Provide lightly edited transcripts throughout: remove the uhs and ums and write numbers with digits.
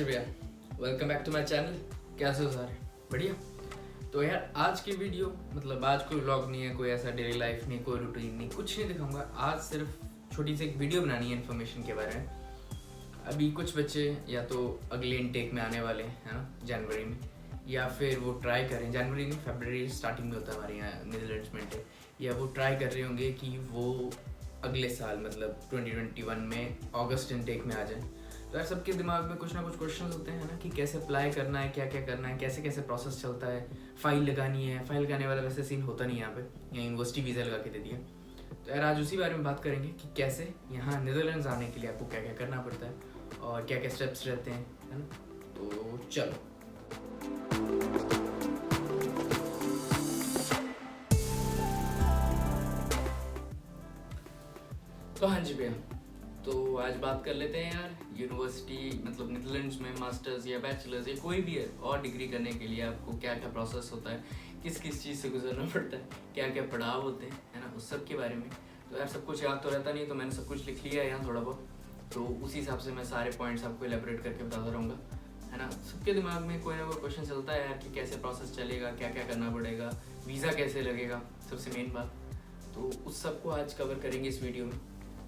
जी भैया, welcome back to my channel. कैसे हो सारे? बढ़िया। तो यार आज की वीडियो मतलब आज कोई व्लॉग नहीं है, कोई ऐसा डेली लाइफ नहीं, कोई रूटीन नहीं, कुछ नहीं दिखाऊंगा। आज सिर्फ छोटी सी एक वीडियो बनानी है इन्फॉर्मेशन के बारे में। अभी कुछ बच्चे या तो अगले इनटेक में आने वाले हैं, है ना, जनवरी में, या फिर वो ट्राई करें, जनवरी नहीं फरवरी स्टार्टिंग में होता है हमारे यहाँ नीदरलैंड्स में इनटेक, या वो ट्राई कर रहे होंगे कि वो अगले साल मतलब 2021 में अगस्त इनटेक में आ जाए। तो यार सबके दिमाग में कुछ ना कुछ क्वेश्चन होते हैं ना, कि कैसे अप्लाई करना है, क्या क्या करना है, कैसे कैसे प्रोसेस चलता है, फाइल लगानी है। फाइल लगाने वाला वैसे सीन होता नहीं यहाँ पे, यहाँ यूनिवर्सिटी वीज़ा लगा के दे दिया। तो यार आज उसी बारे में बात करेंगे कि कैसे यहाँ नीदरलैंड्स आने के लिए आपको क्या क्या करना पड़ता है और क्या क्या स्टेप्स रहते हैं, है ना। तो चलो। तो हाँ जी भैया, तो आज बात कर लेते हैं यार यूनिवर्सिटी मतलब नीदरलैंड्स में मास्टर्स या बैचलर्स या कोई भी है और डिग्री करने के लिए आपको क्या क्या प्रोसेस होता है, किस किस चीज़ से गुजरना पड़ता है, क्या क्या पड़ाव होते हैं, है ना, उस सब के बारे में। तो यार सब कुछ याद तो रहता नहीं, तो मैंने सब कुछ लिख लिया है यहाँ थोड़ा बहुत, तो उसी हिसाब से मैं सारे पॉइंट्स आपको एलेबरेट करके बताता रहूँगा, है ना। सबके दिमाग में कोई ना कोई क्वेश्चन चलता है यार कि कैसे प्रोसेस चलेगा, क्या क्या करना पड़ेगा, वीज़ा कैसे लगेगा, सबसे मेन बात। तो उस सबको आज कवर करेंगे इस वीडियो में।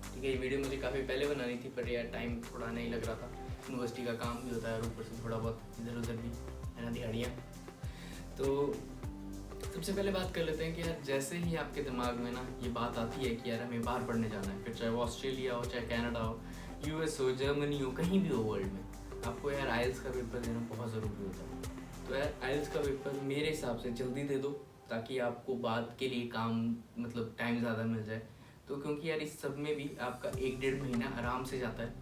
ठीक है, ये वीडियो मुझे काफ़ी पहले बनानी थी, पर यार टाइम थोड़ा नहीं लग रहा था, यूनिवर्सिटी का काम भी होता है और ऊपर से थोड़ा बहुत इधर उधर भी, है ना, दिहाड़ियाँ। तो सबसे पहले बात कर लेते हैं कि यार जैसे ही आपके दिमाग में ना ये बात आती है कि यार हमें बाहर पढ़ने जाना है, फिर चाहे वो ऑस्ट्रेलिया हो, चाहे कनाडा हो, यूएस हो, जर्मनी हो, कहीं भी हो वर्ल्ड में, आपको यार आइल्स का पेपर देना बहुत ज़रूरी होता है। तो यार आइल्स का पेपर मेरे हिसाब से जल्दी दे दो, ताकि आपको बाद के लिए काम मतलब टाइम ज़्यादा मिल जाए। तो क्योंकि यार इस सब में भी आपका 1-1.5 महीना आराम से जाता है,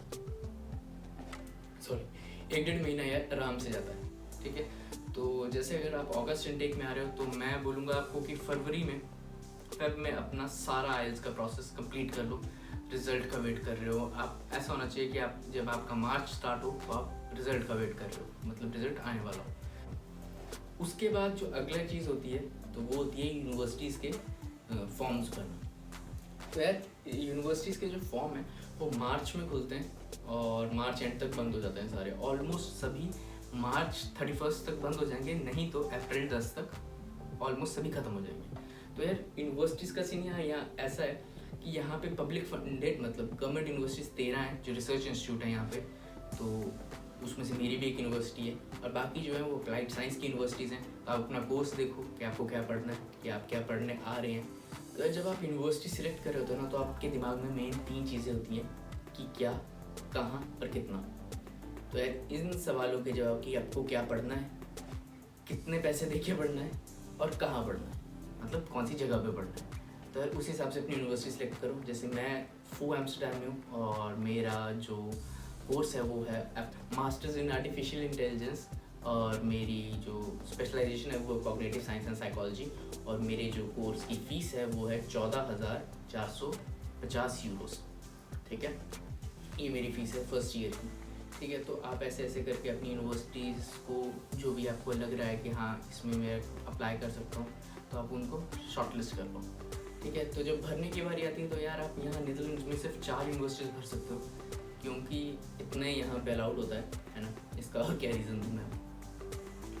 सॉरी 1-1.5 महीना यार आराम से जाता है। ठीक है, तो जैसे अगर आप अगस्त इनटेक में आ रहे हो, तो मैं बोलूँगा आपको कि फरवरी में अपना सारा आइल्स का प्रोसेस कंप्लीट कर लो। रिजल्ट का वेट कर रहे हो आप, ऐसा होना चाहिए कि आप जब आपका मार्च स्टार्ट हो तो आप रिजल्ट का वेट कर रहे हो, मतलब रिजल्ट आने वाला हो। उसके बाद जो अगला चीज़ होती है तो वो होती है यूनिवर्सिटीज़ के फॉर्म्स भरना। तो यार यूनिवर्सिटीज़ के जो फॉर्म है वो मार्च में खुलते हैं और मार्च एंड तक बंद हो जाते हैं सारे, ऑलमोस्ट सभी मार्च 31 तक बंद हो जाएंगे, नहीं तो अप्रैल 10 तक ऑलमोस्ट सभी खत्म हो जाएंगे। तो यार यूनिवर्सिटीज़ का सीन यहाँ ऐसा है कि यहाँ पे पब्लिक फंडेड मतलब गवर्नमेंट यूनिवर्सिटीज़ 13 हैं जो रिसर्च इंस्टीट्यूट है यहाँ पे, तो उसमें से मेरी भी एक यूनिवर्सिटी है, और बाकी जो है वो अप्लाइड साइंस की यूनिवर्सिटीज़ हैं। तो आप अपना कोर्स देखो कि आपको क्या पढ़ना है, कि आप क्या पढ़ने आ रहे हैं। तो जब आप यूनिवर्सिटी सिलेक्ट कर रहे होते हो ना, तो आपके दिमाग में मेन 3 चीज़ें होती हैं कि क्या, कहाँ और कितना। तो यार इन सवालों के जवाब कि आपको क्या पढ़ना है, कितने पैसे दे के पढ़ना है और कहाँ पढ़ना है, मतलब कौन सी जगह पे पढ़ना है। तो यार उस हिसाब से अपनी यूनिवर्सिटी सिलेक्ट करो। जैसे मैं फू एम्स्टरडैम में हूँ और मेरा जो कोर्स है वो है मास्टर्स इन आर्टिफिशियल इंटेलिजेंस, और मेरी जो स्पेशलाइजेशन है वो कॉग्निटिव साइंस एंड साइकोलॉजी, और मेरे जो कोर्स की फ़ीस है वो है 14,450 यूरोस। ठीक है, ये मेरी फ़ीस है फर्स्ट ईयर की। ठीक है, तो आप ऐसे ऐसे करके अपनी यूनिवर्सिटीज़ को जो भी आपको लग रहा है कि हाँ इसमें मैं अप्लाई कर सकता हूँ, तो आप उनको शॉर्टलिस्ट कर लो। ठीक है, तो जब भरने की बारी आती है तो यार आप यहाँ नीदरलैंड्स में सिर्फ 4 यूनिवर्सिटीज़ भर सकते हो, क्योंकि इतने यहाँ पे अलाउड होता है ना। इसका और क्या रीज़न दूँ मैं।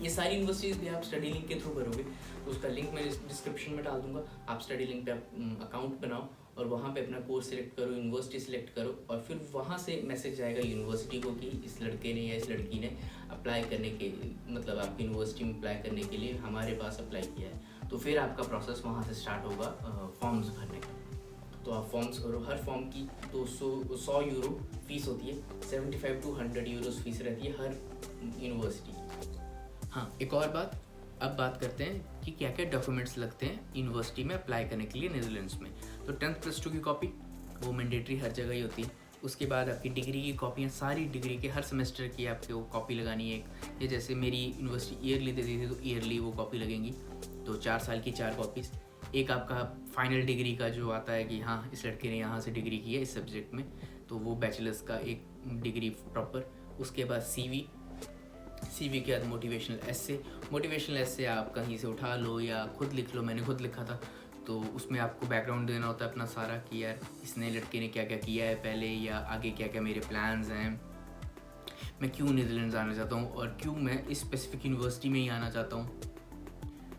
ये सारी यूनिवर्सिटीज़ भी आप स्टडी लिंक के थ्रू भरोगे, तो उसका लिंक मैं डिस्क्रिप्शन में डाल दूंगा। आप स्टडी लिंक पे अकाउंट बनाओ और वहाँ पे अपना कोर्स सिलेक्ट करो, यूनिवर्सिटी सिलेक्ट करो, और फिर वहाँ से मैसेज आएगा यूनिवर्सिटी को कि इस लड़के ने या इस लड़की ने अप्लाई करने के मतलब आपकी यूनिवर्सिटी में अप्लाई करने के लिए हमारे पास अप्लाई किया है। तो फिर आपका प्रोसेस वहाँ से स्टार्ट होगा फॉर्म्स भरने का। तो आप फॉर्म्स भरो, हर फॉर्म की 100 यूरो फीस होती है, 75 to 100 यूरोस फीस रहती है हर यूनिवर्सिटी। हाँ, एक और बात, अब बात करते हैं कि क्या क्या डॉक्यूमेंट्स लगते हैं यूनिवर्सिटी में अप्लाई करने के लिए नीदरलैंड्स में। तो 10+2 की कॉपी वो मैंडेटरी हर जगह ही होती है। उसके बाद आपकी डिग्री की कॉपियाँ, सारी डिग्री के हर सेमेस्टर की आपको कॉपी लगानी है एक। ये जैसे मेरी यूनिवर्सिटी ईयरली देती थी, तो ईयरली वो कॉपी लगेंगी, तो 4 साल की 4 कॉपीज़। एक आपका फाइनल डिग्री का जो आता है कि हाँ इस लड़के ने यहाँ से डिग्री की है इस सब्जेक्ट में, तो वो बैचलर्स का एक डिग्री प्रॉपर। उसके बाद सीवी के बाद मोटिवेशनल एसे आप कहीं से उठा लो या खुद लिख लो, मैंने खुद लिखा था। तो उसमें आपको बैकग्राउंड देना होता है अपना सारा कि यार इसने लड़के ने क्या क्या किया है पहले, या आगे क्या क्या मेरे प्लान्स हैं, मैं क्यों नीदरलैंड्स आना चाहता हूँ और क्यों मैं इस स्पेसिफिक यूनिवर्सिटी में ही आना चाहता हूँ,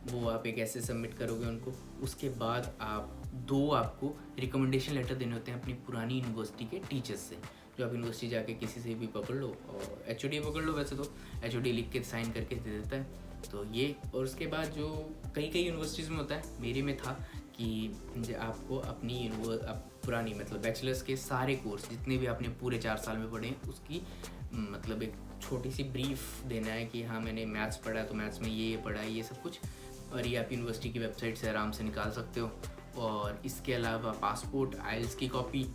वो आप एक ऐसे सबमिट करोगे उनको। उसके बाद आपको रिकमेंडेशन लेटर देने होते हैं अपनी पुरानी यूनिवर्सिटी के टीचर्स से, जो आप यूनिवर्सिटी जाके किसी से भी पकड़ लो, और एचओडी पकड़ लो, वैसे तो एचओडी लिख के साइन करके दे देता है। तो ये, और उसके बाद जो कई यूनिवर्सिटीज़ में होता है, मेरे में था कि आपको अपनी पुरानी मतलब बैचलर्स के सारे कोर्स जितने भी आपने पूरे 4 साल में पढ़े हैं उसकी मतलब एक छोटी सी ब्रीफ देना है कि हाँ मैंने मैथ्स पढ़ा है तो मैथ्स में ये पढ़ा है, ये सब कुछ। और ये आप यूनिवर्सिटी की वेबसाइट से आराम से निकाल सकते हो। और इसके अलावा पासपोर्ट, आइल्स की कॉपी,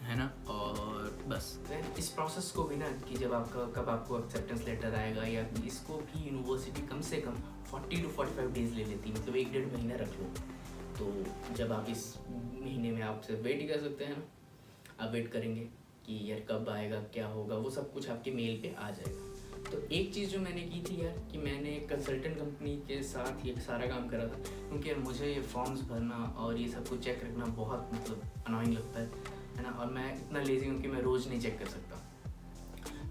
है ना। और बस इस प्रोसेस को भी ना कि जब कब आपको एक्सेप्टेंस लेटर आएगा, या इसको भी यूनिवर्सिटी कम से कम 40 to 45 डेज़ ले लेती है, मतलब 1-1.5 महीना रख लो। तो जब आप इस महीने में आपसे वेट ही कर सकते हैं ना, आप वेट करेंगे कि यार कब आएगा, क्या होगा, वो सब कुछ आपके मेल पे आ जाएगा। तो एक चीज़ जो मैंने की थी यार, कि मैंने कंसल्टेंट कंपनी के साथ ये सारा काम करा था, क्योंकि यार मुझे ये फॉर्म्स भरना और ये सब कुछ चेक रखना बहुत मतलब अनोइंग लगता है ना। और मैं इतना लेजी हूँ कि मैं रोज़ नहीं चेक कर सकता।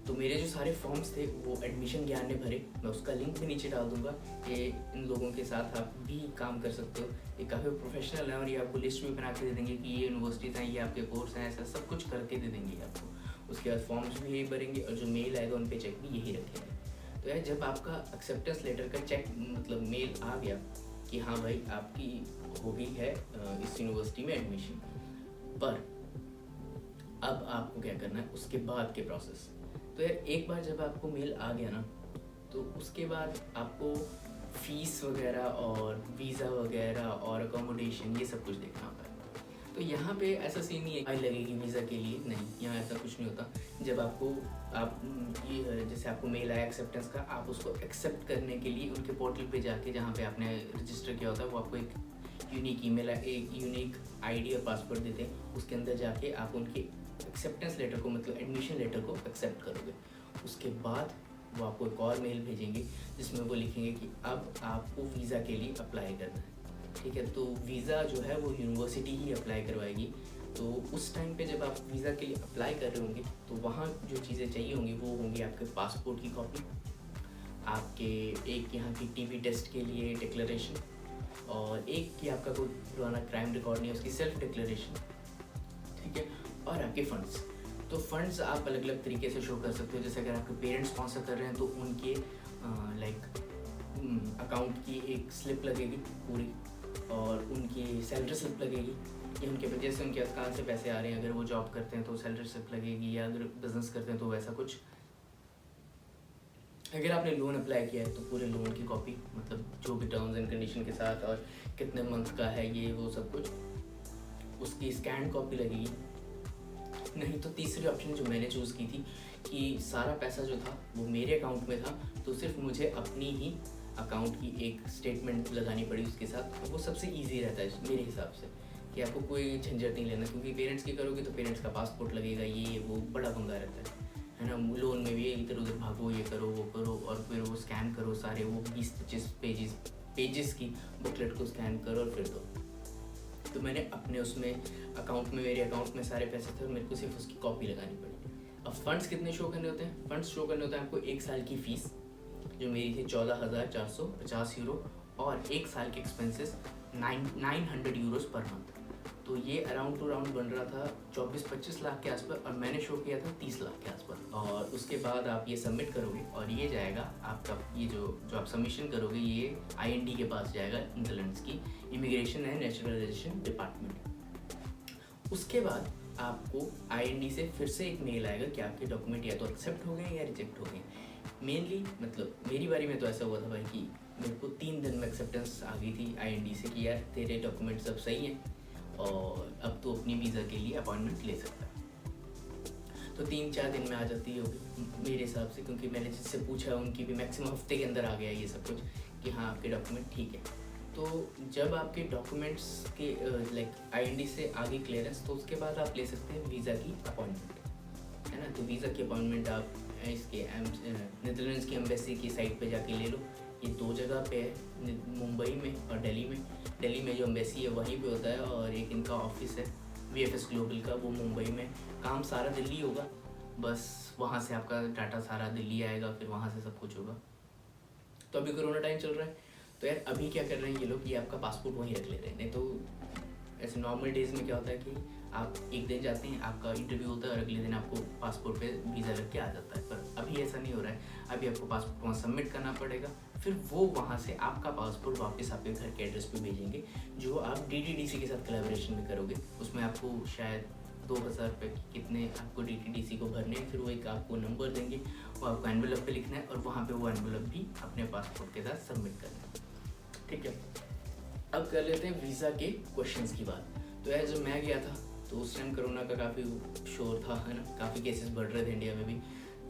तो मेरे जो सारे फॉर्म्स थे वो एडमिशन ज्ञान ने भरे, मैं उसका लिंक भी नीचे डाल दूंगा कि इन लोगों के साथ आप भी काम कर सकते हो। ये काफ़ी प्रोफेशनल है और ये आपको लिस्ट भी बना के दे देंगे कि ये यूनिवर्सिटीज़ हैं, ये आपके कोर्स हैं, ऐसा सब कुछ करके दे देंगे आपको। उसके बाद फॉर्म्स भी यही भरेंगे और जो मेल आएगा उन पे चेक भी यही रखेंगे। तो यार जब आपका एक्सेप्टेंस लेटर का चेक मतलब मेल आ गया कि हाँ भाई आपकी हो गई है इस यूनिवर्सिटी में एडमिशन, पर अब आपको क्या करना है उसके बाद के प्रोसेस। तो यार एक बार जब आपको मेल आ गया ना, तो उसके बाद आपको फीस वगैरह और वीज़ा वगैरह और अकोमोडेशन ये सब कुछ देखना होता है। तो यहाँ पे ऐसा सीन नहीं है फाइन लगेगी वीज़ा के लिए, नहीं, यहाँ ऐसा कुछ नहीं होता। जब आप ये जैसे आपको मेल आया एक्सेप्टेंस का, आप उसको एक्सेप्ट करने के लिए उनके पोर्टल पे जाके जहाँ पे आपने रजिस्टर किया होता है, वो आपको एक यूनिक ईमेल, एक यूनिक आईडी और पासवर्ड देते हैं। उसके अंदर जाके आप उनके एक्सेप्टेंस लेटर को मतलब एडमिशन लेटर को एक्सेप्ट करोगे। उसके बाद वो आपको एक और मेल भेजेंगे जिसमें वो लिखेंगे कि अब आपको वीज़ा के लिए अप्लाई करना है, ठीक है। तो वीज़ा जो है वो यूनिवर्सिटी ही अप्लाई करवाएगी। तो उस टाइम पे जब आप वीज़ा के लिए अप्लाई कर रहे होंगे तो वहाँ जो चीज़ें चाहिए होंगी वो होंगी आपके पासपोर्ट की कॉपी, आपके एक यहाँ की टीबी टेस्ट के लिए डिक्लेरेशन, और एक कि आपका कोई पुराना क्राइम रिकॉर्ड नहीं है उसकी सेल्फ डिक्लेरेशन, ठीक है। और आपके फंड्स, तो फंड्स आप अलग अलग तरीके से शो कर सकते हो। जैसे अगर आपके पेरेंट्स स्पॉन्सर कर रहे हैं तो उनके अकाउंट की एक स्लिप लगेगी पूरी, और उनकी सैलरी स्लिप लगेगी, या उनके जैसे उनके कहाँ से पैसे आ रहे हैं, अगर वो जॉब करते हैं तो सैलरी स्लिप लगेगी, या अगर बिजनेस करते हैं तो वैसा कुछ। अगर आपने लोन अप्लाई किया है तो पूरे लोन की कॉपी, मतलब जो भी टर्म्स एंड कंडीशन के साथ और कितने मंथ का है ये वो सब कुछ, उसकी स्कैन कॉपी लगेगी। नहीं तो तीसरी ऑप्शन जो मैंने चूज़ की थी कि सारा पैसा जो था वो मेरे अकाउंट में था, तो सिर्फ मुझे अपनी ही अकाउंट की एक स्टेटमेंट लगानी पड़ी उसके साथ। तो वो सबसे इजी रहता है मेरे हिसाब से, कि आपको कोई झंझट नहीं लेना, क्योंकि पेरेंट्स की करोगे तो पेरेंट्स का पासपोर्ट लगेगा, ये वो बड़ा पंगा रहता है ना। लोन में भी इधर उधर भागो, ये करो वो करो, और फिर वो स्कैन करो सारे वो 20-25 पेजेस की बुकलेट को स्कैन करो और फिर दो। तो मैंने अपने उसमें अकाउंट में, मेरे अकाउंट में सारे पैसे थे और मेरे को सिर्फ उसकी कॉपी लगानी पड़ी। अब फंड्स कितने शो करने होते हैं? फंड्स शो करने होते हैं आपको 1 साल की फ़ीस जो मेरी थी 14,450 यूरो, और 1 साल के एक्सपेंसेस 900 यूरोस पर मंथ। तो ये अराउंड टू राउंड बन रहा था 24-25 लाख के आसपास, और मैंने शो किया था 30 लाख के आसपास। और उसके बाद आप ये सबमिट करोगे और ये जाएगा आपका, ये जो आप सबमिशन करोगे ये IND के पास जाएगा, नीदरलैंड्स की इमिग्रेशन एंड नेचुरलाइजेशन डिपार्टमेंट। उसके बाद आपको IND से फिर से एक मेल आएगा कि आपके डॉक्यूमेंट या तो एक्सेप्ट हो गए या रिजेक्ट हो गए। मेनली मतलब मेरी बारी में तो ऐसा हुआ था भाई कि मेरे को 3 दिन में एक्सेप्टेंस आ गई थी IND से कि यार तेरे डॉक्यूमेंट सब सही हैं और अब तो अपनी वीज़ा के लिए अपॉइंटमेंट ले सकता है। तो 3-4 दिन में आ जाती होगी मेरे हिसाब से, क्योंकि मैंने जिससे पूछा उनकी भी मैक्सिमम हफ्ते के अंदर आ गया ये सब कुछ कि हाँ आपके डॉक्यूमेंट ठीक है। तो जब आपके डॉक्यूमेंट्स के IND से आगे क्लियरेंस, तो उसके बाद आप ले सकते हैं वीज़ा की अपॉइंटमेंट, है ना। तो वीज़ा की अपॉइंटमेंट आप इसके नीदरलैंड्स की एम्बेसी की साइट पे जाके ले लो। ये 2 जगह पे है, मुंबई में और दिल्ली में। दिल्ली में जो एम्बेसी है वहीं पे होता है, और एक इनका ऑफिस है VFS ग्लोबल का, वो मुंबई में। काम सारा दिल्ली होगा, बस वहाँ से आपका डाटा सारा दिल्ली आएगा, फिर वहाँ से सब कुछ होगा। तो अभी कोरोना टाइम चल रहा है, तो यार अभी क्या कर रहे हैं ये लोग, ये आपका पासपोर्ट वहीं रख ले रहे हैं। नहीं तो ऐसे नॉर्मल डेज में क्या होता है कि आप एक दिन जाते हैं, आपका इंटरव्यू होता है और अगले दिन आपको पासपोर्ट पे वीज़ा लग के आ जाता है। पर अभी ऐसा नहीं हो रहा है, अभी आपको पासपोर्ट वहाँ सबमिट करना पड़ेगा, फिर वो वहाँ से आपका पासपोर्ट वापस आपके घर के एड्रेस पे भेजेंगे, जो आप DTDC के साथ कोलैबोरेशन में करोगे। उसमें आपको शायद 2000 रुपये कितने आपको DTDC को भरने हैं, फिर वो एक आपको नंबर देंगे, वो आपको एनवेलप पे लिखना है और वहाँ पे वो एनवेलप भी अपने पासपोर्ट के साथ सबमिट करना है। ठीक है, अब कर लेते हैं वीज़ा के क्वेश्चंस की बात। तो यार जब मैं गया था तो उस टाइम कोरोना का काफ़ी शोर था, है ना, काफ़ी केसेस बढ़ रहे थे इंडिया में भी।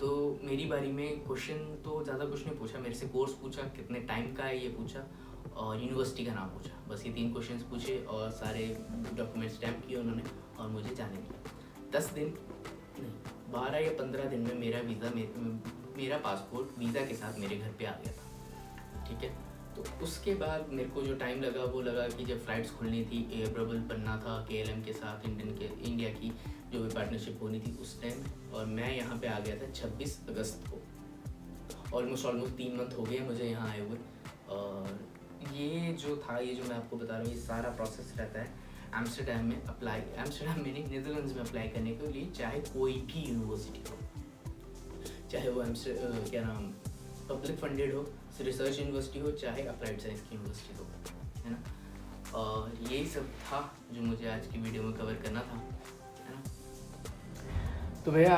तो मेरी बारी में क्वेश्चन तो ज़्यादा कुछ नहीं पूछा, मेरे से कोर्स पूछा, कितने टाइम का है ये पूछा, और यूनिवर्सिटी का नाम पूछा। बस ये 3 क्वेश्चंस पूछे और सारे डॉक्यूमेंट स्टैम्प किए उन्होंने और मुझे जाने दिया। 10 दिन नहीं, 12 या 15 दिन में मेरा वीज़ा, मेरा पासपोर्ट वीज़ा के साथ मेरे घर पे आ गया था। ठीक है, तो उसके बाद मेरे को जो टाइम लगा वो लगा कि जब फ़्लाइट्स खुलनी थी, एयर बबल बनना था KLM के साथ, इंडिया की जो भी पार्टनरशिप होनी थी उस टाइम, और मैं यहाँ पे आ गया था 26 अगस्त को। ऑलमोस्ट 3 मंथ हो गए मुझे यहाँ आए हुए। और ये जो था, ये जो मैं आपको बता रहा हूँ, ये सारा प्रोसेस रहता है एम्स्टर्डम में नहीं, नीदरलैंड्स में अप्लाई करने के लिए, चाहे कोई भी यूनिवर्सिटी हो, चाहे वो क्या नाम पब्लिक फंडेड हो, रिसर्च यूनिवर्सिटी हो, चाहे अप्लाइड साइंस की यूनिवर्सिटी हो, है ना। और यही सब था जो मुझे आज की वीडियो में कवर करना था, है ना। तो भैया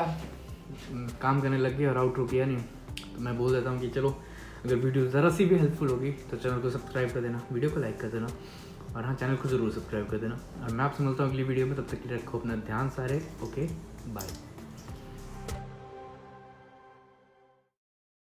काम करने लग गया और आउटरो किया नहीं, तो मैं बोल देता हूँ कि चलो अगर वीडियो ज़रा सी भी हेल्पफुल होगी तो चैनल को सब्सक्राइब कर देना, वीडियो को लाइक कर देना, और हाँ चैनल को ज़रूर सब्सक्राइब कर देना। और मैं आपसे मिलता हूँ अगली वीडियो में, तब तक के लिए रखो अपना ध्यान सारे। Okay, bye.